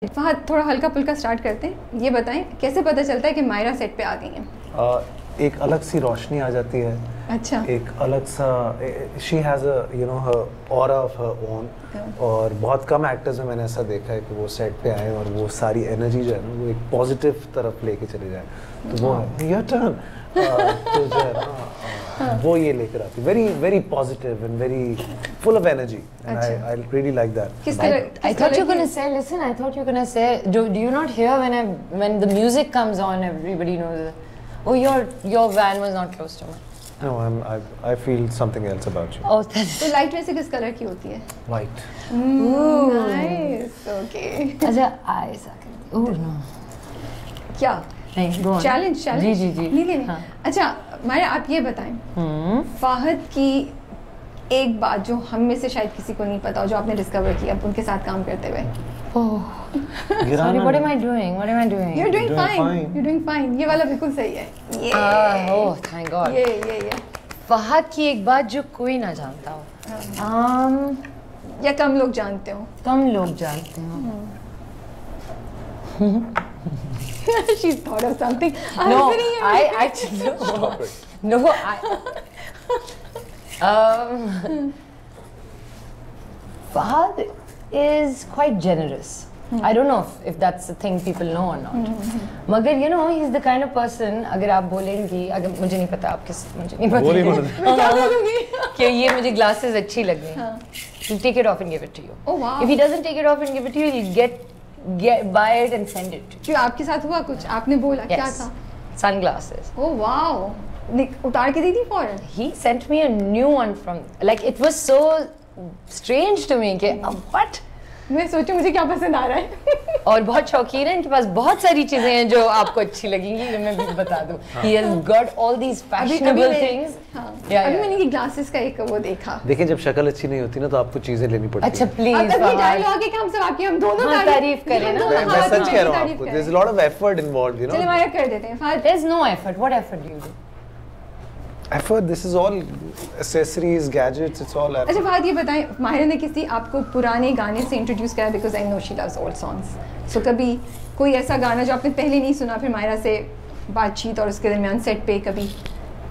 फहद थोड़ा हल्का फुल्का स्टार्ट करते हैं। ये बताएं कैसे पता चलता है कि मायरा सेट पे आ गई हैं? एक अलग सी रोशनी आ जाती है। अच्छा। एक अलग सा she has a her aura of her own. और बहुत कम एक्टर्स में मैंने ऐसा देखा है कि वो सेट पे आए और वो सारी एनर्जी जो है ना वो एक पॉजिटिव तरफ लेके चले जाए। तो वो है योर टर्न। तो जो है ना वो ये लेकर आती, very very positive and very full of energy, and I really like that. I thought you were gonna say, listen, I thought you were gonna say, do you not hear when the music comes on, everybody knows, oh your van was not close to mine. No, I feel something else about you. Oh, that's तो light वैसे किस colour की होती है? White. Nice, okay. अच्छा, eyes आ गए. Oh no. क्या? नहीं, go on. Challenge. जी. नहीं. हाँ. अच्छा, मायरा आप ये बताएं, फाहद की एक बात जो हम में से शायद किसी को नहीं पता हो, जो आपने डिस्कवर किया उनके साथ काम करते हुए। Sorry, what am I doing? You're doing fine. You're doing fine. ये वाला बिल्कुल सही है। Oh, thank God. ये। फहद की एक बात जो कोई ना जानता हो। या कम लोग जानते हो। कम लोग जानते हो। She's thought of something. No, I actually no. Fahad is quite generous. I don't know if that's the thing people know or not. मगर you know he's the kind of person, अगर आप बोलेंगी, अगर मुझे नहीं पता मुझे नहीं पता कि ये मुझे glasses अच्छी लग गई, he'll take it off and give it to you. Oh wow. If he doesn't take it off and give it to you, he'll get buy it and send it to you. क्यों आपके साथ हुआ कुछ? आपने बोला क्या था? Sunglasses. Oh wow. उतार के दी थी फौरन? He sent me a new one from, like it was so strange to me कि what? मैं सोचूं मुझे क्या पसंद आ रहा है। और बहुत शौकीन है, इनके पास बहुत सारी चीजें हैं जो आपको अच्छी लगेंगी, जो मैं भी बता दूं। He has got all these fashionable things. अभी मैंने ये ग्लासेस का एक वो देखा। देखिए जब शक्ल अच्छी नहीं होती ना तो आपको चीजें लेनी पड़ती हैं। अच्छा प्लीज अभी डायलॉग है कि हम सब आपकी हम दोनों तारीफ करें ना। मैं सच कह रहा हूँ आपको, there's a lot of effort involved, you know. चलिए हमारा कर देते हैं। There's no effort. What effort do you do? Effort, this is all accessories, gadgets, it's all effort. अच्छा बात ये बताएं, माहिरा ने किसी आपको पुराने गाने से इंट्रोड्यूस किया because I know she loves old songs, so कभी कोई ऐसा गाना जो आपने पहले नहीं सुना, फिर माहिरा से बातचीत और उसके दरमियान सेट पे कभी?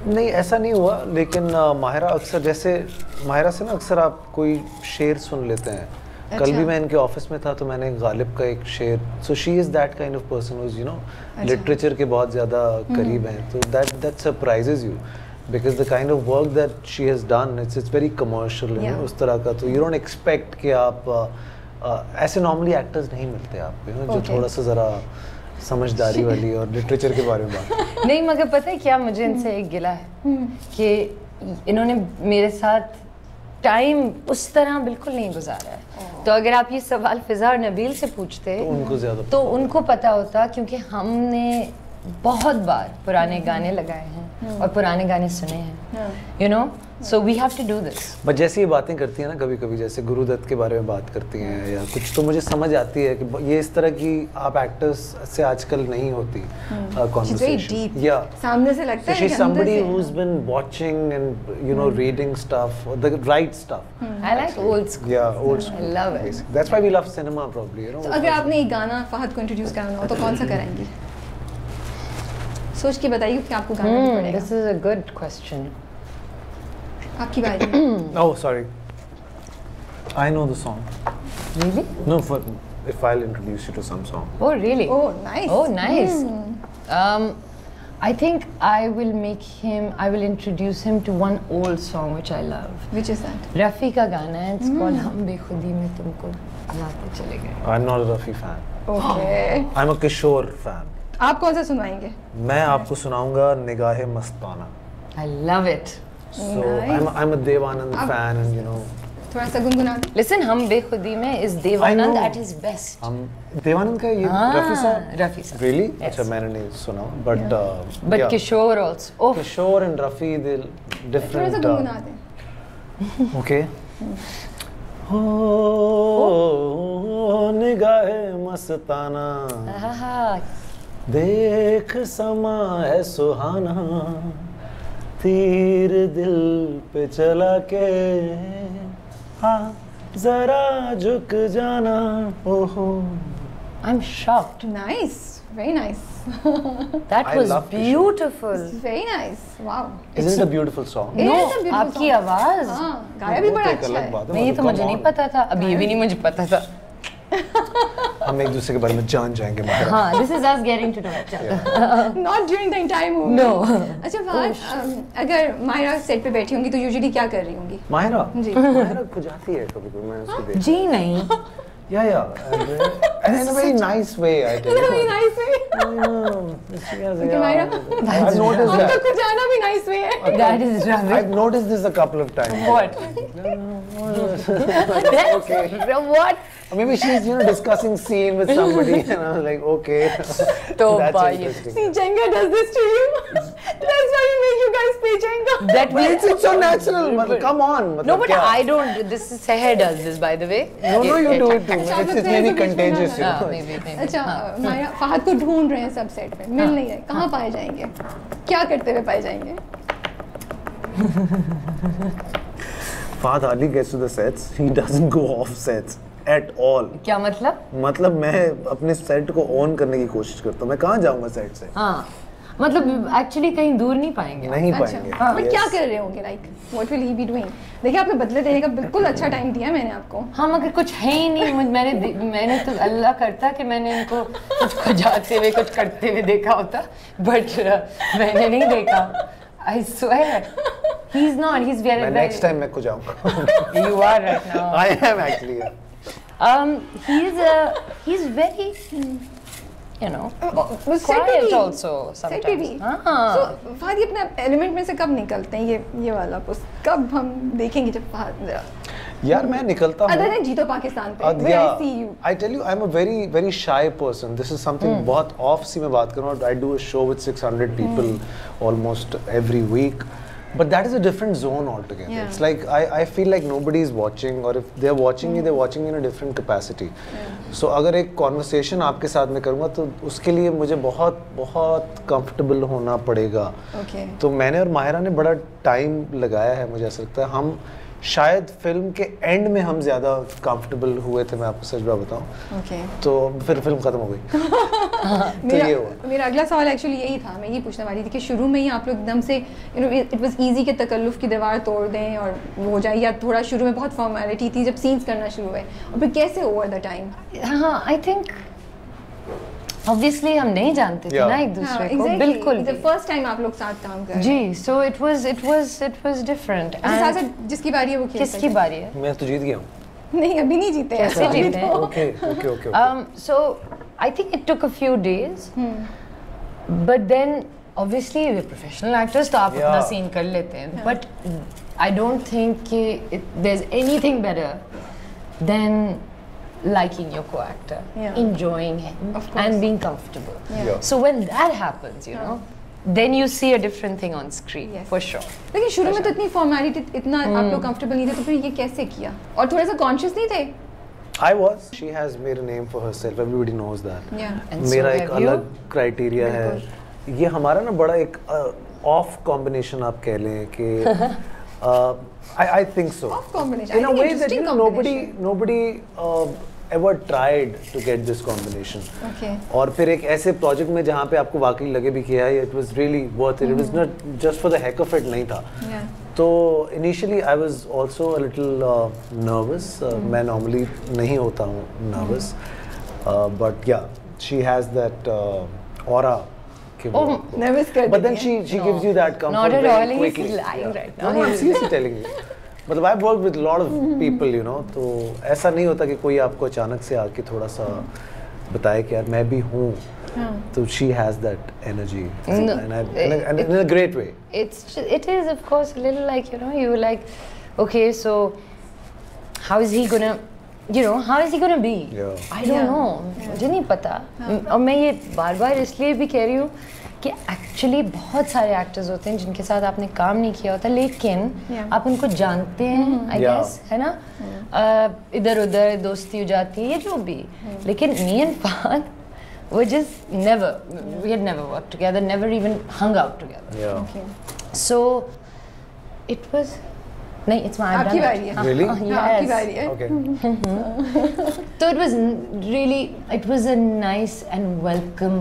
नहीं ऐसा नहीं हुआ, लेकिन माहिरा अक्सर, जैसे माहिरा से ना अक्सर आप कोई शेर सुन लेते हैं। अच्छा। कल भी मैं इनके ऑफिस में था तो मैंने गालिब का एक शेर, so she is that kind of person who is you know literature के बहुत ज़्यादा करीब हैं, तो that surprises you because the kind of work that she has done, it's very commercial, you know, उस तरह का, तो you don't expect कि आप ऐसे normally actors नहीं मिलते आपको, you know, जो थोड़ा सा ज़रा समझदारी वाली और लिटरेचर के बारे में बात। नहीं मगर पता है क्या, मुझे इनसे एक गिला है कि इन्होंने मेरे साथ टाइम उस तरह बिल्कुल नहीं गुजारा है। तो अगर आप ये सवाल फिजा और नबील से पूछते तो उनको पता होता, क्योंकि हमने बहुत बार पुराने गाने लगाए हैं और पुराने गाने सुने हैं, you know, so we have to do this. But जैसे ये बातें करती हैं ना कभी कभी, जैसे गुरुदत्त के बारे में बात करती हैं या कुछ, तो मुझे समझ आती है कि ये इस तरह की आप एक्टर्स से आजकल नहीं होती कॉन्वर्सेशन, या सामने से लगता है she is somebody who has been watching and you know reading stuff, the right stuff. I like old school, yeah old school, I love it, that's why we love cinema probably, you know. अगर आपने एक गाना फहद को introduce करना हो तो कौन सा कराएंगी? सोच के बताइए कि आपको गाना पड़ेगा। This is a good question. आपकी बारी। Oh, sorry. I know the song. Really? No, if I'll introduce you to some song. Oh, really? Oh, nice. Oh, nice. I think I will introduce him to one old song which I love. Which is that? Rafi का गाना है, it's called हम बेखुदी में तुमको लाते चले गए। I'm not a Rafi fan. Okay. I'm a Kishore fan. आप कौन सा सुनवाएंगे? मैं आपको सुनाऊंगा निगाहे मस्ताना। I love it. So I'm a Devanand fan, and you know. थोड़ा सा गुनगुना दो। Listen, हम बेखुदी में is Devanand at his best. हम देवानंद का ये रफी साहब? रफी साहब। Really? Yes. अच्छा मैंने नहीं सुना, but But Kishore also. Oh. Kishore and Rafi, they different. थोड़ा सा गुनगुना दे। Okay. हो निगाहे मस्ताना, देख समा है सुहाना, तीर दिल पे चला के, हाँ जरा झुक जाना, ओहो I'm shocked. Nice, very nice. That I was love the show. beautiful. Very nice. Wow. Isn't it a beautiful song? It No, is a beautiful आपकी song. आवाज हाँ, गाया भी वो तो बड़ा एक अच्छा अलग है. बात है, नहीं, ये तो मतलब मुझे come नहीं on. पता था. अभी ये भी नहीं मुझे पता था. हम एक दूसरे के बारे में जान जाएंगे माहिरा. हाँ, this is us getting to know each other. Not during the entire movie. No. अच्छा बात, अगर मायरा सेट पे बैठी होंगी तो यूजुअली क्या कर रही होंगी? माहिरा जी. माहिरा खुजाती है कभी-कभी, मैं उसको देखता जी नहीं. हूँ. Yeah, and in a very nice way, I tell you. Very nice way. Okay, Myra. I've noticed आपका that. कुछ आना भी nice way है. That is I've Ravi. noticed this a couple of times. What? Okay. What? Maybe she's, discussing scene with somebody, and I was like, okay. तो That's भाई. interesting. See, Jenga does this to you. That's why we make you guys play Jenga. That But means it's so natural. मतलब, come on. मतलब, no, but क्या? I don't. This is Seher does this, by the way. No, you do it too. अच्छा, It's मतलब maybe बीच में contagious, you ना- know. maybe. अच्छा मायरा फहद को ढूंढ रहे हैं सब सेट पे, मिल नहीं रहे. कहाँ पाए जाएंगे? क्या करते हुए पाए जाएंगे? Fahad hardly gets to the sets. He doesn't go off sets at all. क्या मतलब? मतलब मैं अपने सेट को ऑन करने की कोशिश करता हूँ. मैं कहाँ जाऊँगा सेट से? हाँ. मतलब एक्चुअली कहीं दूर नहीं पाएंगे. नहीं अच्छा, पाएंगे. But Yes. क्या कर रहे होंगे? Like what will he be doing? देखिए आपने बदले देने का बिल्कुल अच्छा टाइम दिया मैंने आपको. हाँ, मगर कुछ है ही नहीं. मैंने तो अल्लाह करता कि मैंने इनको कुछ खुजाते हुए कुछ करते हुए देखा होता, बट मैंने नहीं देखा. I swear, he's not. He's very. मैं next time मैं को जाऊँगा. You are right now. I am actually. Yeah. He's very, set quiet also set पे भी. sometimes. हाँ. So फहद ये अपने एलिमेंट में से कब निकलते हैं? ये वाला पोस्ट कब हम देखेंगे जब फहद यार मैं निकलता हूँ. अदर देन जीतो पाकिस्तान पे where I see you. I tell you, I'm a very, very shy person. This is something बहुत off सी मैं बात करूँ. I do a show with 600 people almost every week. But that is a different zone altogether. Yeah. It's like I feel like nobody is watching, or if they're watching me, they're watching me in a different capacity. So अगर एक conversation आपके साथ में करूँगा तो उसके लिए मुझे बहुत बहुत comfortable होना पड़ेगा. Okay. तो मैंने और माहिरा ने बड़ा टाइम लगाया है. मुझे ऐसा लगता है हम शायद फिल्म के एंड में हम ज़्यादा कंफर्टेबल हुए थे. मैं आपको सच बात बताऊँ. Okay. तो फिर फिल्म खत्म हो गई. तो ये हुआ. मेरा अगला सवाल एक्चुअली यही था. मैं ये पूछने वाली थी कि शुरू में ही आप लोग एकदम से इट वाज इजी के तकल्लुफ़ की दीवार तोड़ दें और वो हो जाए, या थोड़ा शुरू में बहुत फॉर्मेलिटी थी जब सीन्स करना शुरू हुए, और फिर कैसे ओवर द टाइम? हाँ, I think obviously हम नहीं जानते थे Yeah. ना एक दूसरे को. बिल्कुल द भी. फर्स्ट टाइम आप लोग साथ काम कर रहे हैं. जी. So it was different. अच्छा, साथ साथ जिसकी बारी है वो खेल किसकी सकते बारी है? मैं तो जीत गया हूँ. हैं? नहीं, अभी नहीं जीते हैं. कैसे अभी जीते हैं? तो- Okay, okay, okay. So I think it took a few days, but then obviously we're professional actors, तो आप अपना Yeah. scene कर लेते हैं. But I don't think कि there's anything better than liking your co-actor, Yeah. enjoying him, Of course. and being comfortable. Yeah. So when that happens, you know, then you see a different thing on screen, Yes. for sure. लेकिन शुरू में तो इतनी formality, इतना आप लोग comfortable नहीं थे, तो फिर ये कैसे किया? और थोड़ा सा कॉन्शियस नहीं थे? I was. She has made a name for herself. Everybody knows that. Yeah. And मेरा so एक have you? अलग क्राइटेरिया है. ये हमारा ना बड़ा एक ऑफ कॉम्बिनेशन आप कह लें कि I think so. Off combination. In I a think way that interesting nobody ever tried to get this combination. Okay. और फिर एक ऐसे प्रोजेक्ट में जहाँ पे आपको वाकई लगे भी कि it was really worth it. It was not just for the heck of it, नहीं था. Yeah. तो initially I was also a little nervous. मैं normally नहीं होता हूँ nervous. But yeah, she has that aura. कि वो- Nervous कर But then देती हैं. she gives you that comfort Not at very all. He's quickly. lying right No, now. I'm seriously telling you. मतलब I've worked with a lot of people, you know, तो ऐसा नहीं होता कि कोई आपको अचानक से आके थोड़ा सा बताए कि यार मैं भी हूँ. तो she has that energy, No, and in a great way. It is of course a little like, you know, you like, okay, so how is he gonna, how is he gonna be? Yeah. I don't Yeah. know. मुझे नहीं पता. और मैं ये बार-बार इसलिए भी कह रही हूँ कि एक्चुअली बहुत सारे एक्टर्स होते हैं जिनके साथ आपने काम नहीं किया होता, लेकिन Yeah. आप उनको जानते हैं, आई Yeah. गेस, है ना? इधर-उधर दोस्ती हो जाती है, ये जो भी. लेकिन me and Fahad were just we had never worked together, never even hung out together. Yeah. Okay. So it was नहीं, it's my आपकी बारी है। Really? हाँ, आपकी Yes. बारी है। Okay. So it was really, it was a nice and welcome